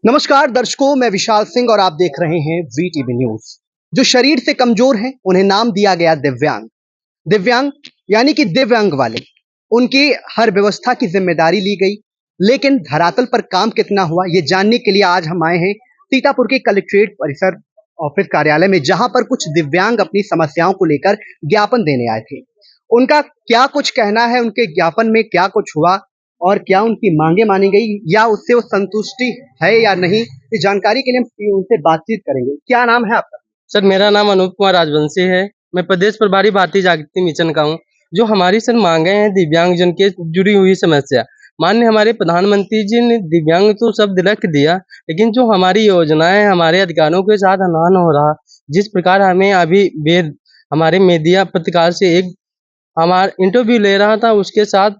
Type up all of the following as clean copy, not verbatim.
नमस्कार दर्शकों, मैं विशाल सिंह और आप देख रहे हैं वीटीवी न्यूज। जो शरीर से कमजोर हैं उन्हें नाम दिया गया दिव्यांग। दिव्यांग यानी कि दिव्यांग वाले, उनकी हर व्यवस्था की जिम्मेदारी ली गई, लेकिन धरातल पर काम कितना हुआ ये जानने के लिए आज हम आए हैं सीतापुर के कलेक्ट्रेट परिसर ऑफिस कार्यालय में, जहां पर कुछ दिव्यांग अपनी समस्याओं को लेकर ज्ञापन देने आए थे। उनका क्या कुछ कहना है, उनके ज्ञापन में क्या कुछ हुआ और क्या उनकी मांगे मानी गई या उससे वो संतुष्टि है या नहीं, इस जानकारी के लिए हम उनसे बातचीत करेंगे। क्या नाम है आपका? सर, मेरा नाम अनूप कुमार राजवंशी है। मैं प्रदेश प्रभारी भारतीय जागृति मिशन का हूँ। जो हमारी सर मांगे हैं दिव्यांग जन के जुड़ी हुई समस्या, माननीय हमारे प्रधानमंत्री जी ने दिव्यांग तो शब्द रख दिया, लेकिन जो हमारी योजनाएं हमारे अधिकारों के साथ अनुमान हो रहा, जिस प्रकार हमें अभी हमारे मीडिया पत्रकार से एक हमारा इंटरव्यू ले रहा था, उसके साथ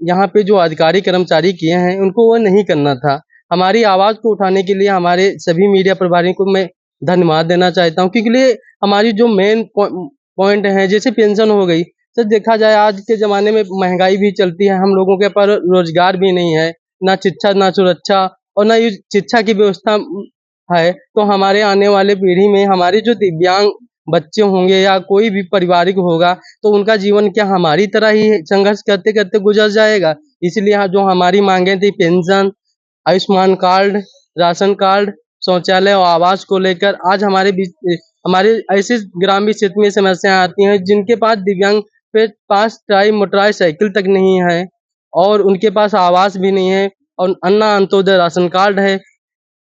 यहाँ पे जो अधिकारी कर्मचारी किए हैं उनको वो नहीं करना था। हमारी आवाज़ को उठाने के लिए हमारे सभी मीडिया प्रभारी को मैं धन्यवाद देना चाहता हूँ, क्योंकि ये हमारी जो मेन पॉइंट है, जैसे पेंशन हो गई। सर, देखा जाए आज के ज़माने में महंगाई भी चलती है, हम लोगों के पास रोजगार भी नहीं है, ना शिक्षा ना सुरक्षा और ना ये शिक्षा की व्यवस्था है। तो हमारे आने वाले पीढ़ी में हमारे जो दिव्यांग बच्चे होंगे या कोई भी पारिवारिक होगा, तो उनका जीवन क्या हमारी तरह ही संघर्ष करते करते गुजर जाएगा। इसलिए जो हमारी मांगे थी pension, Ayushman card, ration card, शौचालय और आवास को लेकर आज हमारे ऐसे ग्रामीण क्षेत्र में समस्याएं आती हैं जिनके पास दिव्यांग पे पास मोटराई साइकिल तक नहीं है और उनके पास आवास भी नहीं है और अन्ना अंत्योदय राशन कार्ड है।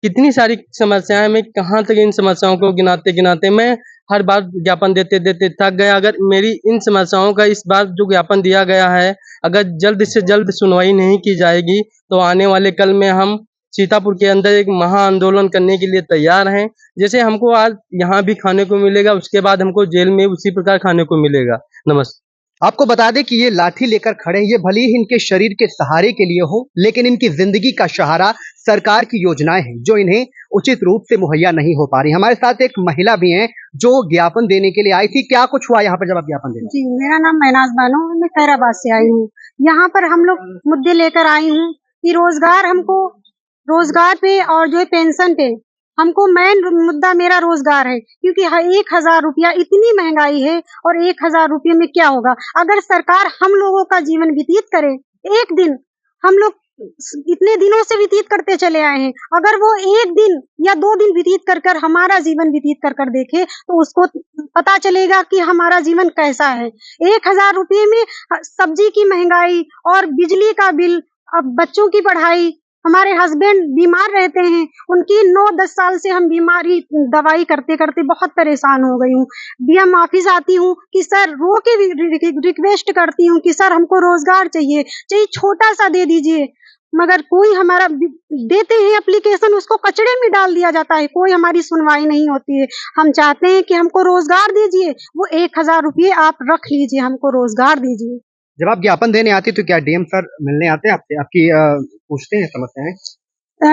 कितनी सारी समस्याएं, मैं कहाँ तक इन समस्याओं को गिनाते गिनाते मैं हर बार ज्ञापन देते देते थक गया। अगर मेरी इन समस्याओं का इस बार जो ज्ञापन दिया गया है, अगर जल्द से जल्द सुनवाई नहीं की जाएगी तो आने वाले कल में हम सीतापुर के अंदर एक महा आंदोलन करने के लिए तैयार हैं। जैसे हमको आज यहाँ भी खाने को मिलेगा, उसके बाद हमको जेल में उसी प्रकार खाने को मिलेगा। नमस्ते। आपको बता दें कि ये लाठी लेकर खड़े हैं, ये भले ही इनके शरीर के सहारे के लिए हो, लेकिन इनकी जिंदगी का सहारा सरकार की योजनाएं हैं जो इन्हें उचित रूप से मुहैया नहीं हो पा रही। हमारे साथ एक महिला भी हैं जो ज्ञापन देने के लिए आई थी। क्या कुछ हुआ यहाँ पर जब आप ज्ञापन देने? जी, मेरा नाम महनाज बानो, मैं खैराबाद से आई हूँ। यहाँ पर हम लोग मुद्दे लेकर आई हूँ कि रोजगार पे और जो है पेंशन पे, हमको मेन मुद्दा मेरा रोजगार है, क्योंकि 1,000 रुपया इतनी महंगाई है और 1,000 रुपये में क्या होगा अगर सरकार हम लोगों का जीवन व्यतीत करे। एक दिन हम लोग इतने दिनों से व्यतीत करते चले आए हैं, अगर वो एक दिन या 2 दिन व्यतीत कर कर हमारा जीवन व्यतीत कर कर देखे तो उसको पता चलेगा कि हमारा जीवन कैसा है। 1,000 रुपये में सब्जी की महंगाई और बिजली का बिल, अब बच्चों की पढ़ाई, हमारे हस्बैंड बीमार रहते हैं, उनकी 9-10 साल से हम बीमारी दवाई करते करते बहुत परेशान हो गई हूँ। डीएम ऑफिस आती हूँ कि सर रो के रिक्वेस्ट करती हूँ कि सर हमको रोजगार चाहिए, छोटा सा दे दीजिए, मगर कोई हमारा देते हैं एप्लीकेशन, उसको कचड़े में डाल दिया जाता है, कोई हमारी सुनवाई नहीं होती है। हम चाहते हैं कि हमको रोजगार दीजिए, वो 1,000 रुपये आप रख लीजिए, हमको रोजगार दीजिए। जब आप ज्ञापन देने आती तो क्या डीएम सर मिलने आते हैं आपसे, आपकी पूछते हैं समस्याएं?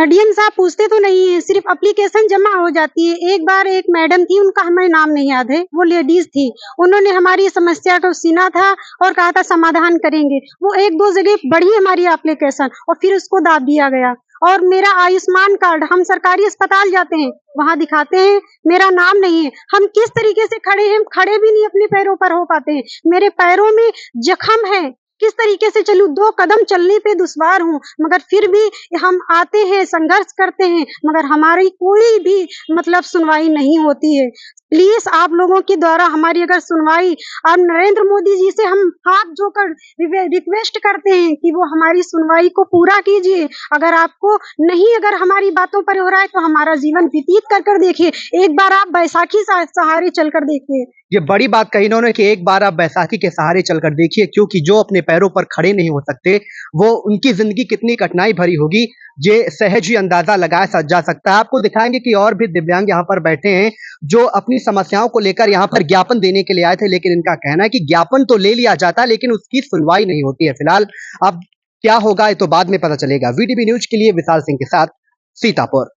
डीएम साहब पूछते तो नहीं है, सिर्फ एप्लीकेशन जमा हो जाती है। एक बार एक मैडम थी, उनका हमें नाम नहीं याद है, वो लेडीज थी, उन्होंने हमारी समस्या को सुना था और कहा था समाधान करेंगे। वो 1-2 जगह बढ़ी हमारी एप्लीकेशन और फिर उसको दाब दिया गया। और मेरा आयुष्मान कार्ड, हम सरकारी अस्पताल जाते हैं, वहाँ दिखाते हैं, मेरा नाम नहीं है। हम किस तरीके से खड़े हैं, हम खड़े भी नहीं अपने पैरों पर हो पाते हैं, मेरे पैरों में जख्म है, किस तरीके से चलूं, 2 कदम चलने पे दुश्वार हूँ, मगर फिर भी हम आते हैं, संघर्ष करते हैं, मगर हमारी कोई भी मतलब सुनवाई नहीं होती है। प्लीज आप लोगों के द्वारा हमारी अगर सुनवाई, और नरेंद्र मोदी जी से हम हाथ जोड़कर रिक्वेस्ट करते हैं कि वो हमारी सुनवाई को पूरा कीजिए। अगर आपको नहीं, अगर हमारी बातों पर हो रहा है तो हमारा जीवन व्यतीत कर कर देखिए, एक बार आप बैसाखी सहारे चलकर देखिए। ये बड़ी बात कही इन्होंने कि एक बार आप बैसाखी के सहारे चलकर देखिए, क्योंकि जो अपने पैरों पर खड़े नहीं हो सकते वो उनकी जिंदगी कितनी कठिनाई भरी होगी, ये सहज ही अंदाजा लगाया जा सकता है। आपको दिखाएंगे कि और भी दिव्यांग यहाँ पर बैठे हैं जो अपनी समस्याओं को लेकर यहाँ पर ज्ञापन देने के लिए आए थे, लेकिन इनका कहना है कि ज्ञापन तो ले लिया जाता है लेकिन उसकी सुनवाई नहीं होती है। फिलहाल अब क्या होगा ये तो बाद में पता चलेगा। वीटीवी न्यूज के लिए विशाल सिंह के साथ सीतापुर।